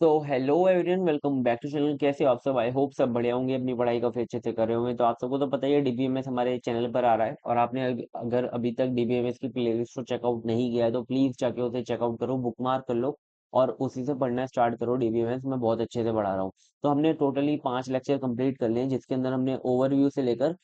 तो hello everyone, welcome back to channel. कैसे हो आप सब? आई होप सब बढ़िया होंगे, अपनी पढ़ाई काफी अच्छे से कर रहे होंगे। तो आप सबको तो पता ही है डीबीएमएस हमारे चैनल पर आ रहा है, और आपने अगर अभी तक डीबीएमएस की प्लेलिस्ट को चेकआउट नहीं किया है तो प्लीज जाके उसे चेकआउट करो, बुकमार्क कर लो और उसी से पढ़ना स्टार्ट करो। डीबीएमएस मैं बहुत अच्छे से पढ़ा रहा हूँ। तो हमने टोटली 5 लेक्चर कंप्लीट कर लिए हैं, जिसके अंदर हमने ओवरव्यू से लेकर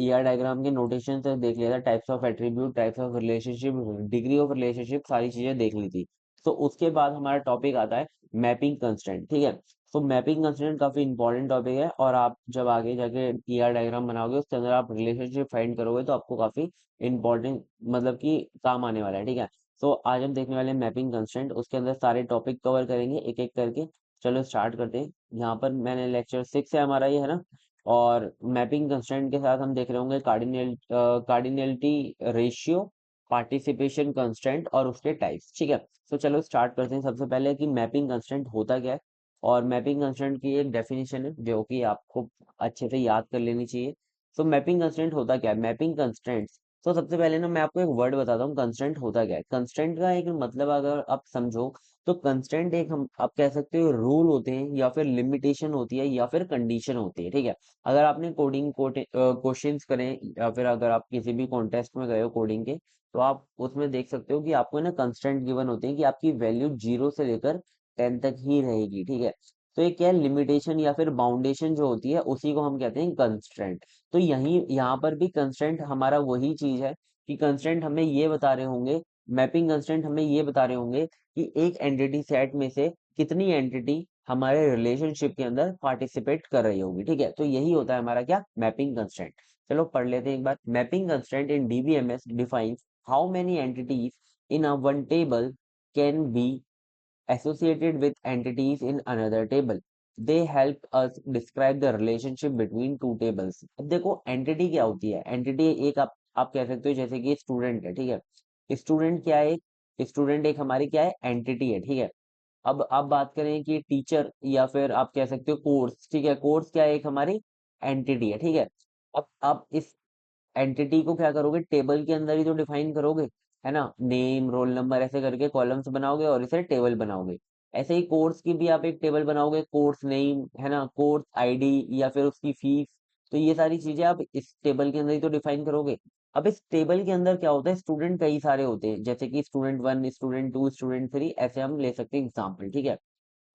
ईआर डायग्राम के नोटेशन तक देख लिया था, types of attribute, types of relationship, degree of relationship, सारी चीजें देख ली थी। तो उसके बाद हमारा टॉपिक आता है मैपिंग कंस्ट्रेंट। ठीक है। तो मैपिंग कंस्ट्रेंट काफी इंपॉर्टेंट टॉपिक है, और आप जब आगे जाके ईआर डायग्राम बनाओगे उसके अंदर आप रिलेशनशिप फाइंड करोगे तो आपको काफी इंपॉर्टेंट मतलब कि काम आने वाला है। ठीक है। तो आज हम देखने वाले हैं मैपिंग कंस्ट्रेंट, उसके अंदर सारे टॉपिक कवर करेंगे एक एक करके। चलो स्टार्ट करते हैं। यहाँ पर मैंने लेक्चर 6 है हमारा, ये है ना। और मैपिंग कंस्ट्रेंट के साथ हम देख रहे होंगे कार्डिनलिटी रेशियो, पार्टिसिपेशन कंस्ट्रेंट और उसके टाइप्स। ठीक है। तो चलो स्टार्ट करते हैं। सबसे पहले कि मैपिंग कंस्ट्रेंट होता क्या है, और मैपिंग कंस्ट्रेंट की एक डेफिनेशन है जो कि आपको अच्छे से याद कर लेनी चाहिए। तो मैपिंग कंस्ट्रेंट होता क्या है? मैपिंग कंस्ट्रेंट्स, तो सबसे पहले ना मैं आपको एक वर्ड बताता हूँ, कंस्ट्रेंट होता क्या है। कंस्ट्रेंट का एक मतलब अगर आप समझो तो कंस्ट्रेंट एक, हम आप कह सकते हो, रूल होते हैं या फिर लिमिटेशन होती है या फिर कंडीशन होती है। ठीक है। अगर आपने कोडिंग क्वेश्चंस करें या फिर अगर आप किसी भी कॉन्टेस्ट में गए हो कोडिंग के, तो आप उसमें देख सकते हो कि आपको ना कंस्ट्रेंट गिवन होते हैं कि आपकी वैल्यू 0 से लेकर 10 तक ही रहेगी। ठीक है। तो ये क्या है, लिमिटेशन या फिर बाउंडेशन जो होती है उसी को हम कहते हैं कंस्ट्रेंट। तो यही यहाँ पर भी कंस्ट्रेंट हमारा वही चीज है कि कंस्ट्रेंट हमें ये बता रहे होंगे, मैपिंग कंस्ट्रेंट हमें ये बता रहे होंगे कि एक एंटिटी सेट में से कितनी एंटिटी हमारे रिलेशनशिप के अंदर पार्टिसिपेट कर रही होगी। ठीक है। तो यही होता है हमारा क्या, मैपिंग कंस्ट्रेंट। चलो पढ़ लेते हैं एक बार। Mapping constraint in DBMS defines how many entities in a one table can be associated with entities in another table. They help us describe the relationship between two tables. अब देखो entity क्या होती है। एंटिटी एक आप कह सकते हो जैसे कि स्टूडेंट है। ठीक है। स्टूडेंट क्या है? स्टूडेंट एक हमारी क्या है, एंटिटी है। ठीक है। अब आप बात करें कि टीचर या फिर आप कह सकते हो कोर्स। ठीक है। कोर्स क्या है, एक हमारी एंटिटी है। ठीक है। अब आप इस एंटिटी को क्या करोगे, टेबल के अंदर ही तो डिफाइन करोगे, है ना। नेम, रोल नंबर ऐसे करके कॉलम्स बनाओगे और इसे टेबल बनाओगे। ऐसे ही कोर्स की भी आप एक टेबल बनाओगे, कोर्स नेम, है ना, कोर्स आईडी या फिर उसकी फीस। तो ये सारी चीजें आप इस टेबल के अंदर ही तो डिफाइन करोगे। अब इस टेबल के अंदर क्या होता है, स्टूडेंट कई सारे होते हैं, जैसे कि स्टूडेंट 1, स्टूडेंट 2, स्टूडेंट 3, ऐसे हम ले सकते हैं एग्जाम्पल। ठीक है।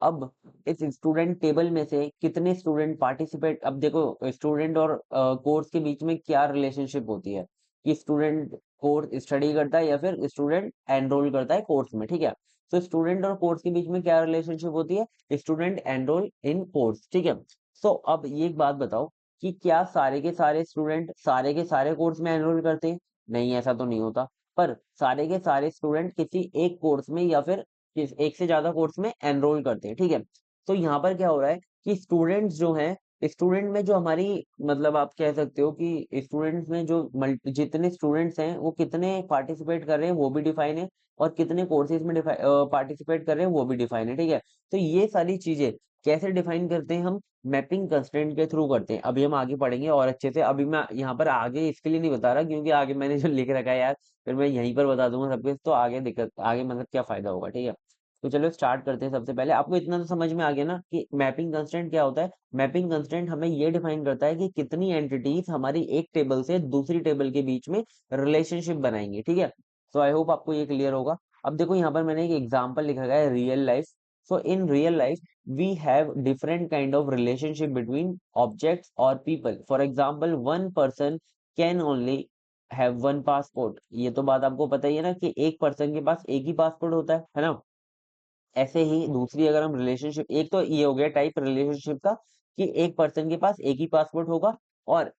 अब इस स्टूडेंट टेबल में से कितने स्टूडेंट पार्टिसिपेट, अब देखो स्टूडेंट और कोर्स के बीच में क्या रिलेशनशिप होती है कि स्टूडेंट कोर्स स्टडी करता है या फिर स्टूडेंट एनरोल करता है कोर्स में। ठीक है। तो स्टूडेंट और कोर्स के बीच में क्या रिलेशनशिप होती है, स्टूडेंट एनरोल इन कोर्स। ठीक है। सो अब ये एक बात बताओ कि क्या सारे के सारे स्टूडेंट सारे के सारे कोर्स में एनरोल करते हैं? नहीं, ऐसा तो नहीं होता। पर सारे के सारे स्टूडेंट किसी एक कोर्स में या फिर एक से ज्यादा कोर्स में एनरोल करते हैं। ठीक है। तो यहाँ पर क्या हो रहा है कि स्टूडेंट्स जो हैं, स्टूडेंट में जो हमारी, मतलब आप कह सकते हो कि स्टूडेंट्स में जो जितने स्टूडेंट्स हैं वो कितने पार्टिसिपेट कर रहे हैं वो भी डिफाइन है, और कितने कोर्सेज में पार्टिसिपेट कर रहे हैं वो भी डिफाइन है। ठीक है। तो ये सारी चीजें कैसे डिफाइन करते हैं हम, मैपिंग कंस्ट्रेंट के थ्रू करते हैं। अभी हम आगे पढ़ेंगे और अच्छे से। अभी मैं यहाँ पर आगे इसके लिए नहीं बता रहा क्योंकि आगे मैंने जो लिख रखा है यार, फिर मैं यहीं पर बता दूंगा सब कुछ, तो आगे दिक्कत, आगे मतलब क्या फायदा होगा। ठीक है। तो चलो स्टार्ट करते हैं। सबसे पहले आपको इतना तो समझ में आ गया ना कि मैपिंग कंस्ट्रेंट क्या होता है। मैपिंग कंस्ट्रेंट हमें ये डिफाइन करता है कि कितनी एंटिटीज हमारी एक टेबल से दूसरी टेबल के बीच में रिलेशनशिप बनाएंगी। ठीक है। सो आई होप आपको ये क्लियर होगा। अब देखो यहाँ पर मैंने एक एग्जांपल लिखा है, real life. So in real life we have different kind of relationship between objects और people. For example, one person can only have one passport. ये तो बात आपको पता ही है ना कि एक पर्सन के पास एक ही पासपोर्ट होता है ना। ऐसे ही दूसरी अगर हम रिलेशनशिप, एक तो ये हो गया टाइप रिलेशनशिप का कि एक पर्सन के पास एक ही पासपोर्ट होगा और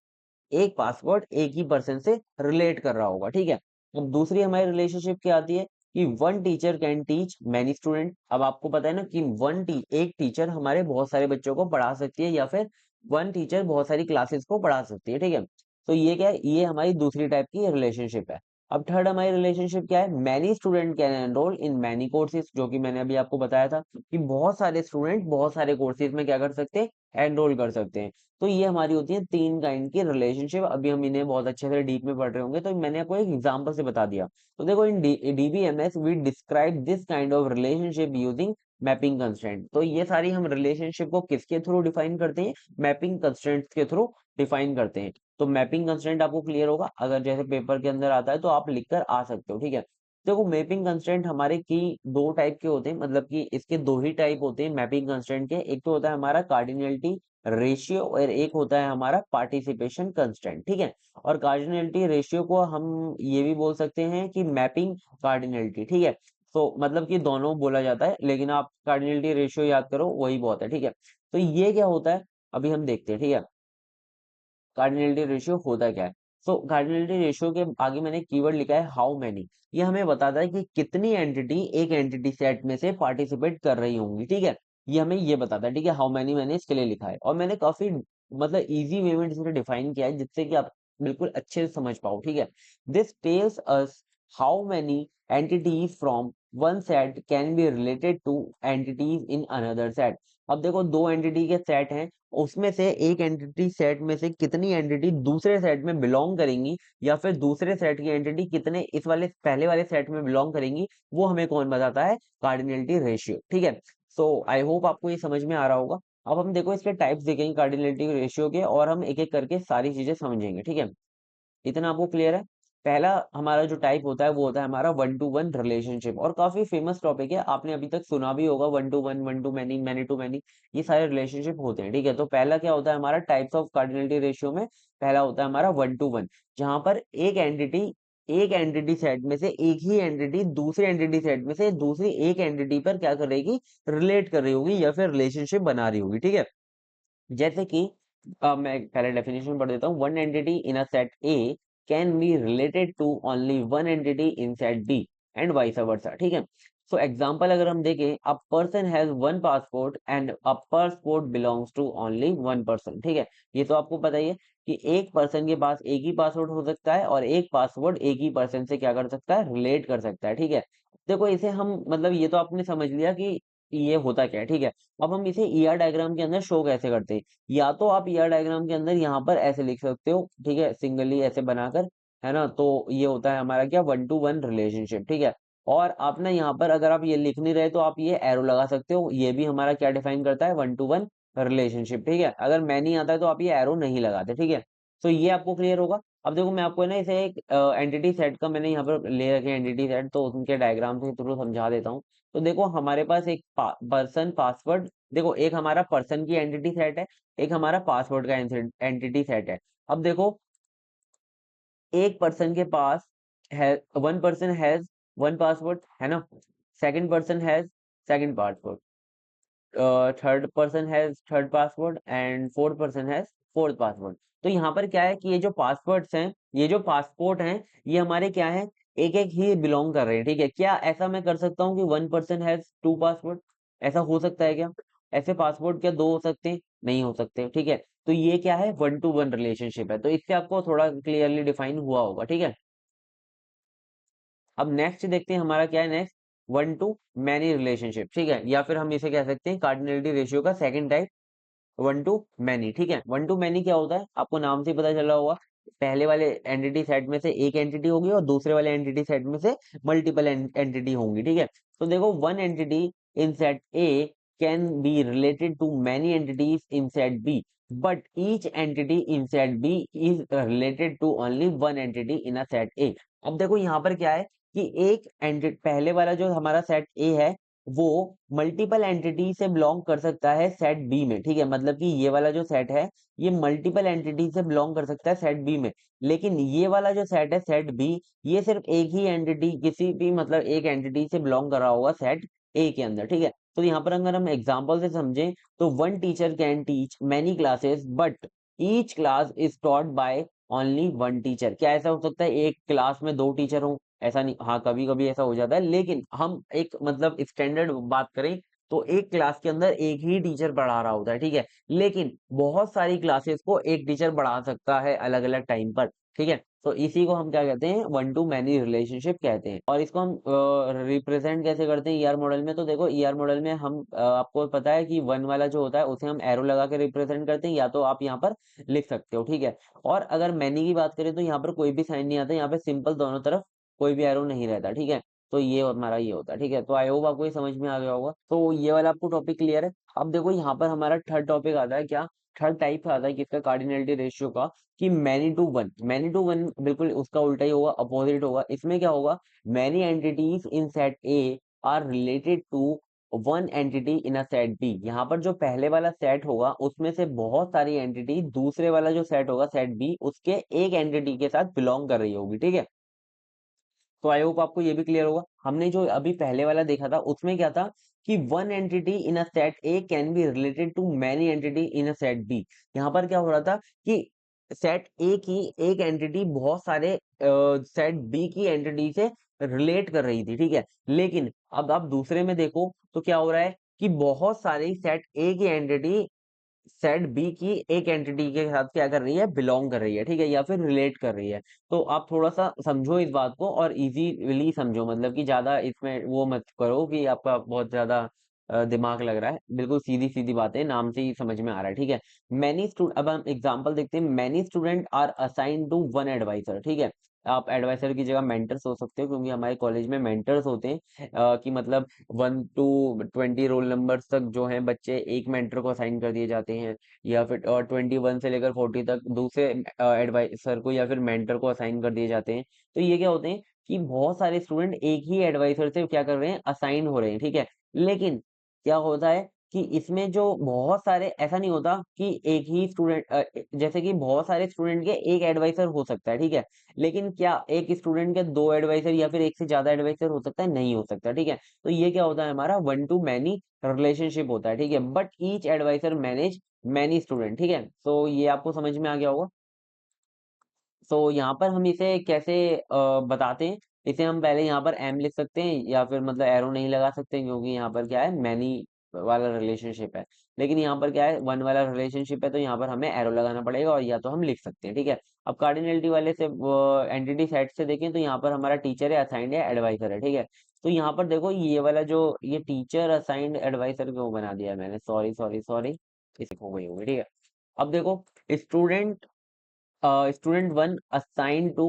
एक पासवर्ड एक ही पर्सन से रिलेट कर रहा होगा। ठीक है। अब दूसरी हमारी रिलेशनशिप क्या आती है कि one teacher can teach many student. अब आपको पता है ना कि एक टीचर हमारे बहुत सारे बच्चों को पढ़ा सकती है या फिर वन टीचर बहुत सारी क्लासेस को पढ़ा सकती है। ठीक है। तो ये क्या है, ये हमारी दूसरी टाइप की रिलेशनशिप है। अब थर्ड हमारी रिलेशनशिप क्या है, many student can enrol in many courses, जो कि मैंने अभी आपको बताया था कि बहुत सारे स्टूडेंट बहुत सारे कोर्सेज में क्या कर सकते हैं, एनरोल कर सकते हैं। तो ये हमारी होती है तीन काइंड की रिलेशनशिप। अभी हम इन्हें बहुत अच्छे से डीप में पढ़ रहे होंगे, तो मैंने आपको एक एग्जांपल से बता दिया। तो देखो in DBMS we describe this kind of relationship using mapping constraint. तो ये सारी हम रिलेशनशिप को किसके थ्रू डिफाइन करते हैं, मैपिंग कंस्ट्रेंट्स के थ्रू डिफाइन करते हैं। तो मैपिंग कंस्ट्रेंट आपको क्लियर होगा, अगर जैसे पेपर के अंदर आता है तो आप लिखकर आ सकते हो, ठीक है। देखो मैपिंग कंस्ट्रेंट हमारे की दो टाइप के होते हैं, मतलब कि इसके दो ही टाइप होते हैं मैपिंग कंस्ट्रेंट के। एक तो होता है हमारा कार्डिनलिटी रेशियो और एक होता है हमारा पार्टिसिपेशन कंस्ट्रेंट, ठीक है। और कार्डिनलिटी रेशियो को हम ये भी बोल सकते हैं कि मैपिंग कार्डिनलिटी, ठीक है। तो मतलब कि दोनों बोला जाता है, लेकिन आप कार्डिनलिटी रेशियो याद करो वही बहुत है, ठीक है। तो ये क्या होता है अभी हम देखते हैं, ठीक है। कार्डिनलिटी रेशियो होता क्या है। सो कार्डिनलिटी रेशियो के आगे मैंने कीवर्ड लिखा है हाउ मैनी। ये हमें बताता है कि कितनी एंटिटी एक एंटिटी सेट में से पार्टिसिपेट कर रही होंगी, ठीक है। ये हमें ये बताता है, ठीक है। हाउ मैनी मैंने इसके लिए लिखा है और मैंने काफी मतलब इजी वे में इसे डिफाइन किया है, जिससे कि आप बिल्कुल अच्छे से समझ पाओ, ठीक है। This tells us how many entities from one set can be related two entities in another set. अब देखो दो एंटिटी के सेट हैं, उसमें से एक एंटिटी सेट में से कितनी एंटिटी दूसरे सेट में बिलोंग करेंगी, या फिर दूसरे सेट की एंटिटी कितने इस वाले पहले वाले सेट में बिलोंग करेंगी, वो हमें कौन बताता है, कार्डिनलिटी रेशियो, ठीक है। सो आई होप आपको ये समझ में आ रहा होगा। अब हम देखो इसके टाइप्स देखेंगे कार्डिनलिटी रेशियो के, और हम एक एक करके सारी चीजें समझेंगे, ठीक है। इतना आपको क्लियर है। पहला हमारा जो टाइप होता है वो होता है हमारा वन टू वन रिलेशनशिप, और काफी फेमस टॉपिक है, आपने अभी तक सुना भी होगा, one to many, many to many, ये सारे रिलेशनशिप होते हैं, ठीक है। तो पहला क्या होता है हमारा टाइप्स ऑफ कार्डिनलिटी रेशियो में, पहला होता है हमारा वन टू वन, जहां पर एक एंटिटी सेट में से एक ही एंटिटी दूसरे एंटिटी सेट में से दूसरी एक एंटिटी पर क्या करेगी, रिलेट कर रही होगी या फिर रिलेशनशिप बना रही होगी, ठीक है। जैसे कि मैं पहले डेफिनेशन पढ़ देता हूँ। One entity in a set A can be related to only one entity in set B and vice versa, ठीक है। सो एग्जांपल अगर हम देखें, a person has one passport and a passport belongs to only one person, ठीक है। ये तो आपको पता ही है कि एक पर्सन के पास एक ही पासपोर्ट हो सकता है और एक पासवर्ड एक ही पर्सन से क्या कर सकता है, रिलेट कर सकता है, ठीक है। देखो इसे हम मतलब ये तो आपने समझ लिया कि ये होता क्या है, ठीक है। अब हम इसे ईआर डायग्राम के अंदर शो कैसे करते हैं, या तो आप ईआर डायग्राम के अंदर यहाँ पर ऐसे लिख सकते हो, ठीक है, सिंगली ऐसे बनाकर, है ना। तो ये होता है हमारा क्या, वन टू वन रिलेशनशिप, ठीक है। और आप ना यहाँ पर अगर आप ये लिख नहीं रहे तो आप ये एरो लगा सकते हो, ये भी हमारा क्या डिफाइन करता है, वन टू वन रिलेशनशिप, ठीक है। अगर मैं नहीं आता है तो आप ये एरो नहीं लगाते, ठीक है। तो ये आपको क्लियर होगा। अब देखो मैं आपको ना इसे एक एंटिटी सेट का मैंने यहाँ पर ले रखे एंटिटी सेट, तो उनके डायग्राम के थ्रू समझा देता हूँ। तो देखो हमारे पास एक पर्सन पासवर्ड, देखो एक हमारा पर्सन की एंटिटी सेट है, एक हमारा पासवर्ड का एंटिटी सेट है। अब देखो एक पर्सन के पास है, one person has one password, है ना। Second person has second password, third person has third password and fourth person has fourth password. तो यहाँ पर क्या है कि ये जो पासवर्ड्स हैं, ये जो पासपोर्ट हैं, ये हमारे क्या है, एक एक ही बिलोंग कर रहे हैं, ठीक है। क्या ऐसा मैं कर सकता हूँ कि one person has two password, ऐसा हो सकता है क्या, ऐसे पासपोर्ट क्या दो हो सकते हैं, नहीं हो सकते, ठीक है। तो ये क्या है, वन टू वन रिलेशनशिप है, तो इससे आपको थोड़ा क्लियरली डिफाइन हुआ होगा, ठीक है। अब नेक्स्ट देखते हैं हमारा क्या है, next one to many relationship, ठीक है, या फिर हम इसे कह सकते हैं कार्डिनलिटी रेशियो का second type, one to many, ठीक है। वन टू मैनी क्या होता है, आपको नाम से ही पता चला होगा, पहले वाले एंटिटी सेट में से एक एंटिटी होगी और दूसरे वाले एंटिटी सेट में से मल्टीपल एंटिटी होंगी, ठीक है। तो देखो one entity in set A can be related to many entities in set B, but each entity in set B is related to only one entity in a set A. अब देखो यहाँ पर क्या है कि एक एंटिटी, पहले वाला जो हमारा सेट ए है वो मल्टीपल एंटिटी से बिलोंग कर सकता है सेट बी में, ठीक है। मतलब कि ये वाला जो सेट है ये मल्टीपल एंटिटी से बिलोंग कर सकता है सेट बी में, लेकिन ये वाला जो सेट है सेट बी, ये सिर्फ एक ही एंटिटी, किसी भी मतलब एक एंटिटी से बिलोंग कर रहा होगा सेट ए के अंदर, ठीक है। तो यहाँ पर अगर हम एग्जांपल से समझें तो one teacher can teach many classes but each class is taught by only one teacher. क्या ऐसा हो सकता है एक क्लास में दो टीचर हो, ऐसा नहीं, हाँ कभी कभी ऐसा हो जाता है, लेकिन हम एक मतलब स्टैंडर्ड बात करें तो एक क्लास के अंदर एक ही टीचर पढ़ा रहा होता है, ठीक है। लेकिन बहुत सारी क्लासेस को एक टीचर पढ़ा सकता है अलग अलग टाइम पर, ठीक है। तो इसी को हम क्या कहते हैं, वन टू मैनी रिलेशनशिप कहते हैं। और इसको हम रिप्रेजेंट कैसे करते हैं ईआर मॉडल में, तो देखो ईआर मॉडल में हम आपको पता है कि वन वाला जो होता है उसे हम एरो लगा के रिप्रेजेंट करते हैं, या तो आप यहाँ पर लिख सकते हो, ठीक है। और अगर मैनी की बात करें तो यहाँ पर कोई भी साइन नहीं आता, यहाँ पे सिंपल दोनों तरफ कोई भी एरो नहीं रहता, ठीक है। तो ये हमारा ये होता है, ठीक है। तो आई होप आपको ये समझ में आ गया होगा। तो ये वाला आपको टॉपिक क्लियर है। अब देखो यहाँ पर हमारा थर्ड टॉपिक आता है, क्या थर्ड टाइप आता है किसका, कार्डिनलिटी रेशियो का, कि many to one. Many to one बिल्कुल उसका उल्टा ही होगा, अपोजिट होगा। इसमें क्या होगा, many entities in set A are related to one entity in a set B. यहाँ पर जो पहले वाला सेट होगा उसमें से बहुत सारी एंटिटी दूसरे वाला जो सेट होगा सेट बी, उसके एक एंटिटी के साथ बिलोंग कर रही होगी, ठीक है। तो आई होप आपको ये भी क्लियर होगा। हमने जो अभी पहले वाला देखा था उसमें क्या था, कि one entity in a set A can be related to many entity in a set B. यहाँ पर क्या हो रहा था कि सेट ए की एक एंटिटी बहुत सारे सेट बी की एंटिटी से रिलेट कर रही थी, ठीक है। लेकिन अब आप दूसरे में देखो तो क्या हो रहा है, कि बहुत सारी सेट ए की एंटिटी सेट बी की एक एंटिटी के साथ क्या कर रही है, बिलोंग कर रही है, ठीक है, या फिर रिलेट कर रही है। तो आप थोड़ा सा समझो इस बात को और इजीली समझो, मतलब कि ज्यादा इसमें वो मत करो कि आपका बहुत ज्यादा दिमाग लग रहा है। बिल्कुल सीधी सीधी बातें नाम से ही समझ में आ रहा है, ठीक है। मैनी स्टूडेंट, अब हम एग्जांपल देखते हैं। Many student are assign to one adviser, ठीक है। आप एडवाइजर की जगह मेंटर्स हो सकते हो, क्योंकि हमारे कॉलेज में मेंटर्स होते हैं, कि मतलब 1 to 20 रोल नंबर्स तक जो है बच्चे एक मेंटर को असाइन कर दिए जाते हैं, या फिर 21 से लेकर 40 तक दूसरे एडवाइसर को या फिर मेंटर को असाइन कर दिए जाते हैं। तो ये क्या होते हैं, कि बहुत सारे स्टूडेंट एक ही एडवाइसर से क्या कर रहे हैं, असाइन हो रहे हैं, ठीक है। लेकिन क्या होता है कि इसमें जो बहुत सारे, ऐसा नहीं होता कि एक ही स्टूडेंट, जैसे कि बहुत सारे स्टूडेंट के एक एडवाइसर हो सकता है, ठीक है। लेकिन क्या एक स्टूडेंट के दो एडवाइसर या फिर एक से ज्यादा एडवाइसर हो सकता है, नहीं हो सकता, ठीक है। तो ये क्या होता है, हमारा वन टू मैनी रिलेशनशिप होता है, ठीक है। But each adviser manage many student, ठीक है। तो ये आपको समझ में आ गया होगा। तो यहाँ पर हम इसे कैसे बताते हैं, इसे हम पहले यहाँ पर एम लिख सकते हैं, या फिर मतलब एरो नहीं लगा सकते, क्योंकि यहाँ पर क्या है, मैनी वाला रिलेशनशिप है। लेकिन यहाँ पर क्या है, वन वाला रिलेशनशिप है, तो यहाँ पर हमें एरो लगाना पड़ेगा, और या तो हम लिख सकते हैं, ठीक है। अब कार्डिनलिटी वाले से एंटिटी सेट से देखें तो यहाँ पर हमारा टीचर है, असाइंड है, एडवाइजर है, ठीक है। तो यहाँ पर देखो ये वाला जो ये टीचर असाइंड एडवाइजर क्यों बना दिया मैंने, सॉरी सॉरी सॉरी, इसे हो गई होगी, ठीक है। अब देखो, student student one assign to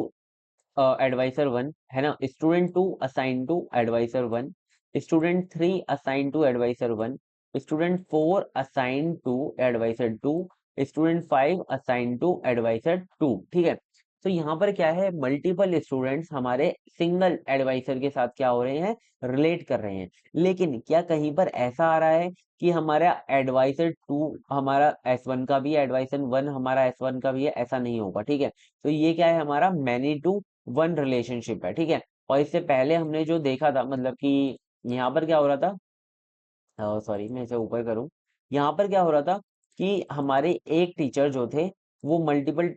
adviser one, है ना। Student two assign to adviser one, student three assign to adviser one, student four assign to adviser two, student five assign to adviser two, ठीक है। तो यहाँ पर क्या है, multiple students हमारे सिंगल एडवाइसर के साथ क्या हो रहे हैं, रिलेट कर रहे हैं। लेकिन क्या कहीं पर ऐसा आ रहा है कि हमारा एडवाइसर टू हमारा एस वन का भी है, एडवाइसर वन हमारा एस वन का भी है, ऐसा नहीं होगा, ठीक है। तो ये क्या है, हमारा मैनी टू वन रिलेशनशिप है, ठीक है। और इससे पहले हमने जो देखा था, मतलब कि यहाँ पर क्या हो रहा था, सॉरी मैं इसे ऊपर करूँ। यहाँ पर क्या हो रहा था, कि हमारे एक टीचर जो थे वो मल्टीपल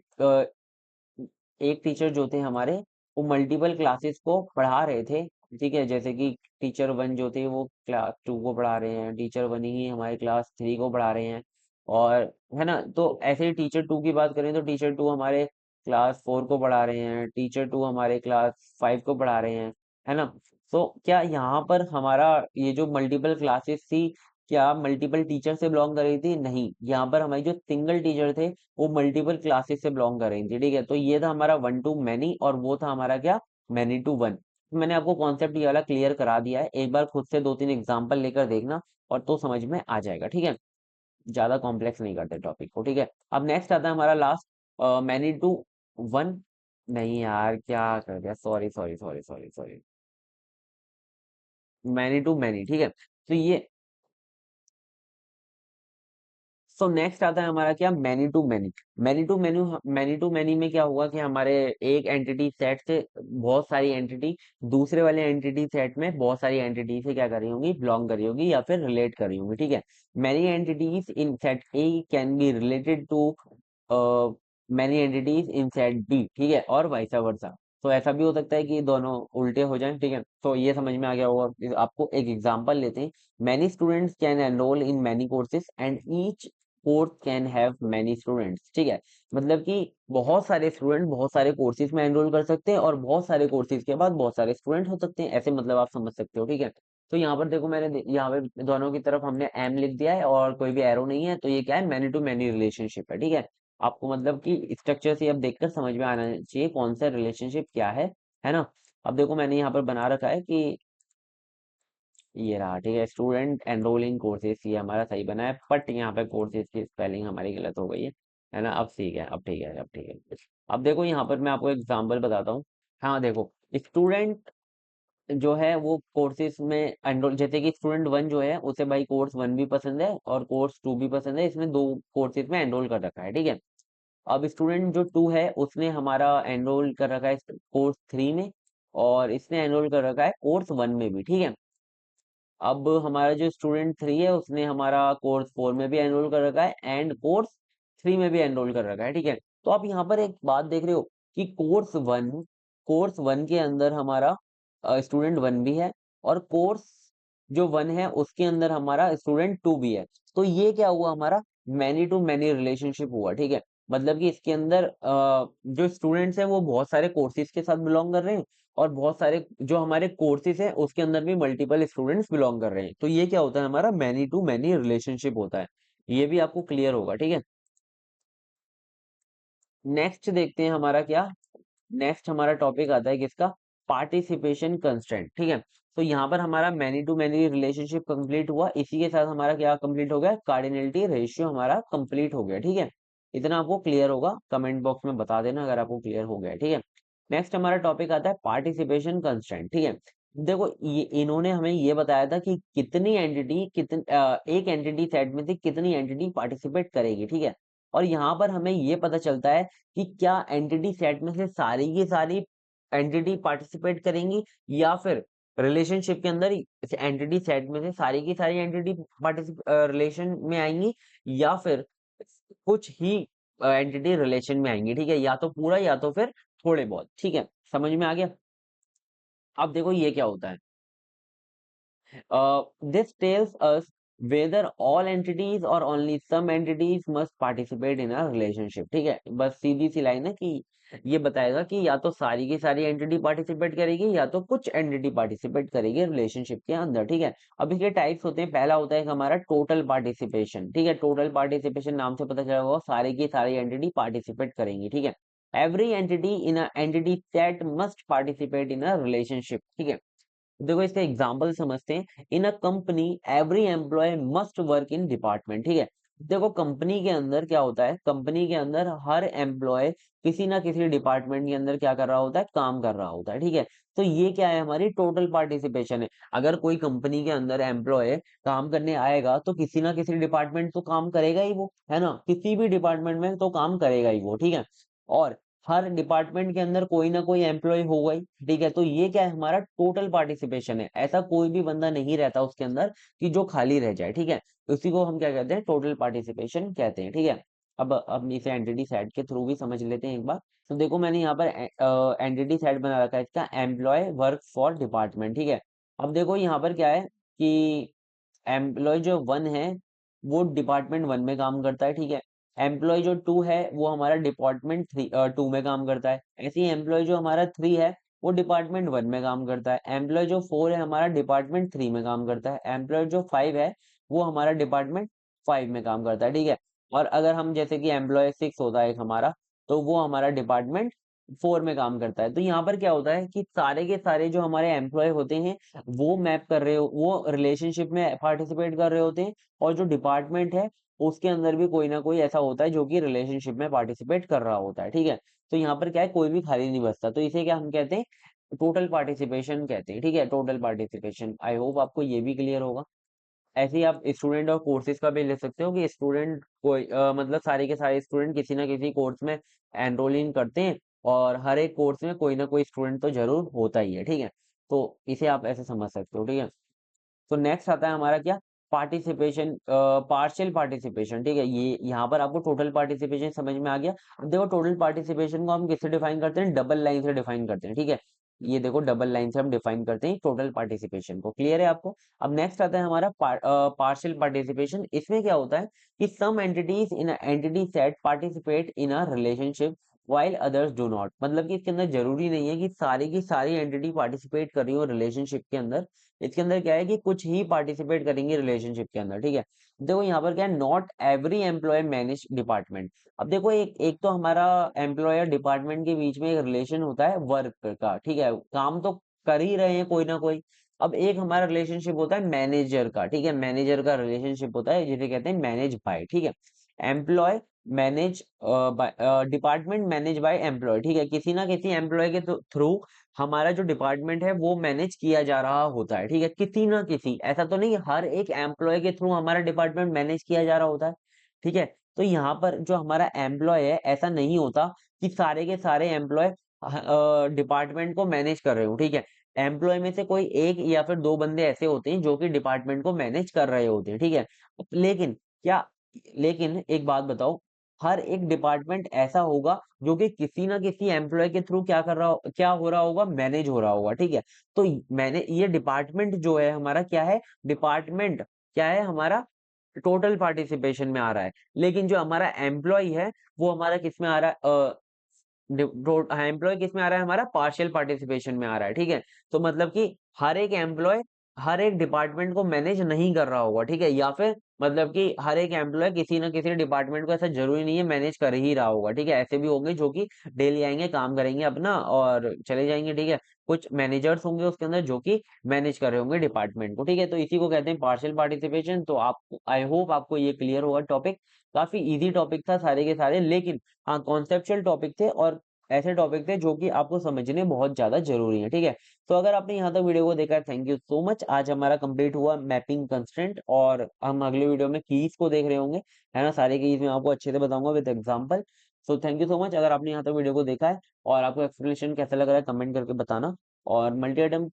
एक टीचर जो थे हमारे, वो मल्टीपल क्लासेस को पढ़ा रहे थे, ठीक है। जैसे कि टीचर वन जो थे वो क्लास टू को पढ़ा रहे हैं, टीचर वन ही हमारे क्लास थ्री को पढ़ा रहे हैं, और है ना। तो ऐसे ही टीचर टू की बात करें तो टीचर टू हमारे क्लास फोर को पढ़ा रहे हैं, टीचर टू हमारे क्लास फाइव को पढ़ा रहे हैं, है ना। तो क्या यहाँ पर हमारा ये जो मल्टीपल क्लासेस थी, क्या मल्टीपल टीचर से बिलोंग कर रही थी, नहीं। यहाँ पर हमारी जो सिंगल टीचर थे वो मल्टीपल क्लासेस से बिलोंग कर रही थी, ठीक है। तो ये था हमारा वन टू मैनी, और वो था हमारा क्या, मैनी टू वन। मैंने आपको कॉन्सेप्ट ये वाला क्लियर करा दिया है, एक बार खुद से दो तीन एग्जांपल लेकर देखना, और तो समझ में आ जाएगा, ठीक है। ज्यादा कॉम्प्लेक्स नहीं करते टॉपिक को, ठीक है। अब नेक्स्ट आता है हमारा लास्ट, मैनी टू वन। नहीं यार, क्या कर दिया, sorry sorry sorry sorry sorry, many to many, ठीक है। तो ये, सो नेक्स्ट आता है हमारा क्या, many to many. Many to many में क्या होगा, कि हमारे एक एंटिटी सेट से बहुत सारी एंटिटी दूसरे वाले एंटिटी सेट में बहुत सारी एंटिटी से क्या कर रही होंगी, बिलोंग कर रही होगी, या फिर रिलेट कर रही होंगी, ठीक है। Many entities in set A can be related to many entities in set B, ठीक है, और वाइस वर्सा। तो ऐसा भी हो सकता है कि दोनों उल्टे हो जाएं, ठीक है। तो ये समझ में आ गया होगा। आपको एक एग्जांपल लेते हैं। Many students can enrol in many courses and each course can have many students, ठीक है। मतलब कि बहुत सारे स्टूडेंट बहुत सारे कोर्सेज में एनरोल कर सकते हैं, और बहुत सारे कोर्सेज के बाद बहुत सारे स्टूडेंट हो सकते हैं, ऐसे मतलब आप समझ सकते हो, ठीक है। तो यहाँ पर देखो, मैंने यहाँ पे दोनों की तरफ हमने एम लिख दिया है, और कोई भी एरो नहीं है, तो ये क्या है, मैनी टू मैनी रिलेशनशिप है, ठीक है। आपको मतलब कि स्ट्रक्चर से अब देखकर समझ में आना चाहिए कौन सा रिलेशनशिप क्या है ना। अब देखो मैंने यहाँ पर बना रखा है कि ये रहा, ठीक है, स्टूडेंट एनरोलिंग कोर्सेज, ये हमारा सही बना है, बट यहाँ पे कोर्सेज की स्पेलिंग हमारी गलत हो गई है ना। अब ठीक है, अब ठीक है, अब ठीक है। अब देखो यहाँ पर मैं आपको एग्जांपल बताता हूँ। हाँ देखो, स्टूडेंट जो है वो कोर्सेज में एनरोल, जैसे कि स्टूडेंट वन जो है उसे भाई कोर्स वन भी पसंद है और कोर्स टू भी पसंद है, इसने दो कोर्सेज में एनरोल कर रखा है, ठीक है। अब स्टूडेंट जो टू है उसने हमारा एनरोल कर रखा है कोर्स थ्री में, और इसने एनरोल कर रखा है कोर्स वन में भी, ठीक है। अब हमारा जो स्टूडेंट थ्री है उसने हमारा कोर्स फोर में भी एनरोल कर रखा है एंड कोर्स थ्री में भी एनरोल कर रखा है, ठीक है। तो आप यहाँ पर एक बात देख रहे हो कि कोर्स वन के अंदर हमारा स्टूडेंट वन भी है, और कोर्स जो वन है उसके अंदर हमारा स्टूडेंट टू भी है। तो ये क्या हुआ, हमारा मैनी टू मैनी रिलेशनशिप हुआ, ठीक है। मतलब कि इसके अंदर जो स्टूडेंट्स हैं वो बहुत सारे कोर्सेज के साथ बिलोंग कर रहे हैं, और बहुत सारे जो हमारे कोर्सेज हैं उसके अंदर भी मल्टीपल स्टूडेंट्स बिलोंग कर रहे हैं। तो ये क्या होता है, हमारा मैनी टू मैनी रिलेशनशिप होता है। ये भी आपको क्लियर होगा, ठीक है। नेक्स्ट देखते हैं हमारा क्या, नेक्स्ट हमारा टॉपिक आता है किसका, पार्टिसिपेशन कंस्ट्रेंट, ठीक है। तो यहाँ पर हमारा many to many relationship complete हुआ, इसी के साथ हमारा क्या कंप्लीट हो गया, कार्डिनलिटी रेशियो हमारा कंप्लीट हो गया, ठीक है। इतना आपको क्लियर होगा, कमेंट बॉक्स में बता देना अगर आपको क्लियर हो गया, ठीक है। नेक्स्ट हमारा टॉपिक आता है पार्टिसिपेशन कंस्ट्रेंट, ठीक है। देखो ये इन्होंने हमें ये बताया था कि कितनी एंटिटी एक एंटिटी सेट में से कितनी एंटिटी पार्टिसिपेट करेगी, ठीक है। और यहाँ पर हमें ये पता चलता है कि क्या एंटिटी सेट में से सारी की सारी एंटिटी पार्टिसिपेट करेंगी, या फिर रिलेशनशिप के अंदर एंटिटी सेट में से सारी की सारी एंटिटी पार्टिसिपेट रिलेशन में आएंगी, या फिर कुछ ही एंटिटी रिलेशन में आएंगी, ठीक है। या तो पूरा या तो फिर थोड़े बहुत, ठीक है। समझ में आ गया। अब देखो ये क्या होता है, this tells us whether all entities or only some entities must participate in a relationship, ठीक है। बस सीधी सी लाइन है कि ये बताएगा कि या तो सारी की सारी एंटिटी पार्टिसिपेट करेगी या तो कुछ एंटिटी पार्टिसिपेट करेगी रिलेशनशिप के अंदर, ठीक है। अब इसके टाइप्स होते हैं, पहला होता है हमारा टोटल पार्टिसिपेशन, ठीक है। टोटल पार्टिसिपेशन नाम से पता चला होगा, सारी की सारी एंटिटी पार्टिसिपेट करेंगी, ठीक है। Every entity in a entity set must participate in a relationship, ठीक है। देखो इसका एग्जांपल समझते हैं, in a company every employee must work in department, ठीक है। देखो कंपनी के अंदर क्या होता है, कंपनी के अंदर हर एम्प्लॉय किसी ना किसी डिपार्टमेंट के अंदर क्या कर रहा होता है, काम कर रहा होता है, ठीक है। तो ये क्या है, हमारी टोटल पार्टिसिपेशन है। अगर कोई कंपनी के अंदर एम्प्लॉय काम करने आएगा तो किसी ना किसी डिपार्टमेंट तो काम करेगा ही वो, है ना, किसी भी डिपार्टमेंट में तो काम करेगा ही वो, ठीक है। और हर डिपार्टमेंट के अंदर कोई ना कोई एम्प्लॉय होगा ही, ठीक है। तो ये क्या है, हमारा टोटल पार्टिसिपेशन है। ऐसा कोई भी बंदा नहीं रहता उसके अंदर कि जो खाली रह जाए, ठीक है। उसी को हम क्या कहते हैं, टोटल पार्टिसिपेशन कहते हैं, ठीक है। अब इसे एंटिटी सेट के थ्रू भी समझ लेते हैं एक बार। तो देखो मैंने यहाँ पर एंटिटी सेट बना रखा है इसका, एम्प्लॉय वर्क फॉर डिपार्टमेंट, ठीक है। अब देखो यहाँ पर क्या है कि एम्प्लॉय जो वन है वो डिपार्टमेंट वन में काम करता है, ठीक है। एम्प्लॉय जो टू है वो हमारा डिपार्टमेंट थ्री टू में काम करता है। ऐसे ही एम्प्लॉय जो हमारा थ्री है वो डिपार्टमेंट वन में काम करता है। एम्प्लॉय जो फोर है हमारा डिपार्टमेंट थ्री में काम करता है। एम्प्लॉय जो फाइव है वो हमारा डिपार्टमेंट फाइव में काम करता है, ठीक है। और अगर हम जैसे कि एम्प्लॉय सिक्स होता है एक हमारा, तो वो हमारा डिपार्टमेंट फोर में काम करता है। तो यहाँ पर क्या होता है कि सारे के सारे जो हमारे एम्प्लॉय होते हैं वो मैप कर रहे हो, वो रिलेशनशिप में पार्टिसिपेट कर रहे होते हैं, और जो डिपार्टमेंट है उसके अंदर भी कोई ना कोई ऐसा होता है जो कि रिलेशनशिप में पार्टिसिपेट कर रहा होता है, ठीक है। तो यहाँ पर क्या है, कोई भी खाली नहीं बचता, तो इसे क्या हम कहते हैं, टोटल पार्टिसिपेशन कहते हैं, ठीक है। टोटल पार्टिसिपेशन, आई होप आपको ये भी क्लियर होगा। ऐसे ही आप स्टूडेंट और कोर्सेज का भी ले सकते हो कि स्टूडेंट कोई मतलब सारे के सारे स्टूडेंट किसी ना किसी कोर्स में एनरोलिंग करते हैं, और हर एक कोर्स में कोई ना कोई स्टूडेंट तो जरूर होता ही है, ठीक है। तो इसे आप ऐसे समझ सकते हो, ठीक है। तो नेक्स्ट आता है हमारा क्या, पार्टिसिपेशन, पार्शियल पार्टिसिपेशन, ठीक है। ये यहाँ पर आपको टोटल पार्टिसिपेशन समझ में आ गया। अब देखो टोटल पार्टिसिपेशन को हम किससे डिफाइन करते हैं, डबल लाइन से डिफाइन करते हैं, ठीक है। ये देखो डबल लाइन से हम डिफाइन करते हैं टोटल पार्टिसिपेशन को, क्लियर है आपको। अब नेक्स्ट आता है हमारा पार्शियल पार्टिसिपेशन। इसमें क्या होता है कि some entities in entity set participate in a relationship while others do not, मतलब कि इसके अंदर जरूरी नहीं है कि सारी की सारी एंटिटी पार्टिसिपेट कर रही हो रिलेशनशिप के अंदर। इसके अंदर क्या है कि कुछ ही पार्टिसिपेट करेंगे रिलेशनशिप के अंदर, ठीक है। देखो यहाँ पर क्या है, not every employ manage department. अब देखो एक एक तो हमारा एम्प्लॉयर डिपार्टमेंट के बीच में एक रिलेशन होता है वर्क का, ठीक है, काम तो कर ही रहे हैं कोई ना कोई। अब एक हमारा रिलेशनशिप होता है मैनेजर का, ठीक है, मैनेजर का रिलेशनशिप होता है जिसे कहते हैं मैनेज बाय, ठीक है। Employ manage department manage by employ, ठीक है, किसी ना किसी एम्प्लॉय के थ्रू हमारा जो डिपार्टमेंट है वो मैनेज किया जा रहा होता है, ठीक है, किसी ना किसी, ऐसा तो नहीं हर एक एम्प्लॉय के थ्रू हमारा डिपार्टमेंट मैनेज किया जा रहा होता है, ठीक है। तो यहाँ पर जो हमारा एम्प्लॉय है, ऐसा नहीं होता कि सारे के सारे एम्प्लॉय डिपार्टमेंट को मैनेज कर रहे हो, ठीक है। एम्प्लॉय में से कोई एक या फिर दो बंदे ऐसे होते हैं जो कि डिपार्टमेंट को मैनेज कर रहे होते हैं, ठीक है। लेकिन क्या लेकिन एक बात बताओ, हर एक डिपार्टमेंट ऐसा होगा जो कि किसी ना किसी एम्प्लॉय के थ्रू क्या हो रहा होगा, मैनेज हो रहा होगा, ठीक है। तो मैंने ये डिपार्टमेंट जो है हमारा क्या है, डिपार्टमेंट क्या है हमारा, टोटल पार्टिसिपेशन में आ रहा है। लेकिन जो हमारा एम्प्लॉय है वो हमारा किस में आ रहा है, एम्प्लॉय किस में आ रहा है, हमारा पार्शियल पार्टिसिपेशन में आ रहा है, ठीक है। तो मतलब कि हर एक एम्प्लॉय हर एक डिपार्टमेंट को मैनेज नहीं कर रहा होगा, ठीक है, या फिर मतलब कि हर एक एम्प्लॉय किसी ना किसी डिपार्टमेंट को, ऐसा जरूरी नहीं है, मैनेज कर ही रहा होगा, ठीक है। ऐसे भी होंगे जो कि डेली आएंगे, काम करेंगे अपना और चले जाएंगे, ठीक है। कुछ मैनेजर्स होंगे उसके अंदर जो कि मैनेज कर रहे होंगे डिपार्टमेंट को, ठीक है। तो इसी को कहते हैं पार्शियल पार्टिसिपेशन। तो आप, आई होप आपको ये क्लियर होगा टॉपिक। काफी इजी टॉपिक था सारे के सारे, लेकिन हाँ कॉन्सेप्चुअल टॉपिक थे और ऐसे टॉपिक थे जो कि आपको समझने बहुत ज्यादा जरूरी है, ठीक है। तो अगर आपने यहाँ तक वीडियो को देखा है, थैंक यू सो मच। आज हमारा कंप्लीट हुआ मैपिंग कंस्ट्रेंट, और हम अगले वीडियो में कीज को देख रहे होंगे, है ना। सारे कीज मैं आपको अच्छे से बताऊंगा with example. So thank you so much. अगर आपने यहाँ तक वीडियो को देखा है और आपको एक्सप्लेनेशन कैसा लग रहा है, कमेंट करके बताना। और मल्टी आइटम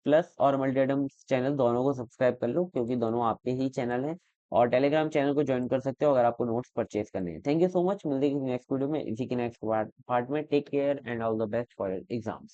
प्लस और मल्टी आइटम चैनल दोनों को सब्सक्राइब कर लो, क्योंकि दोनों आपके ही चैनल हैं। और टेलीग्राम चैनल को ज्वाइन कर सकते हो अगर आपको नोट्स परचेज करने हैं। थैंक यू सो मच, मिलते हैं नेक्स्ट वीडियो में इसी के नेक्स्ट पार्ट में। Take care and all the best for exams.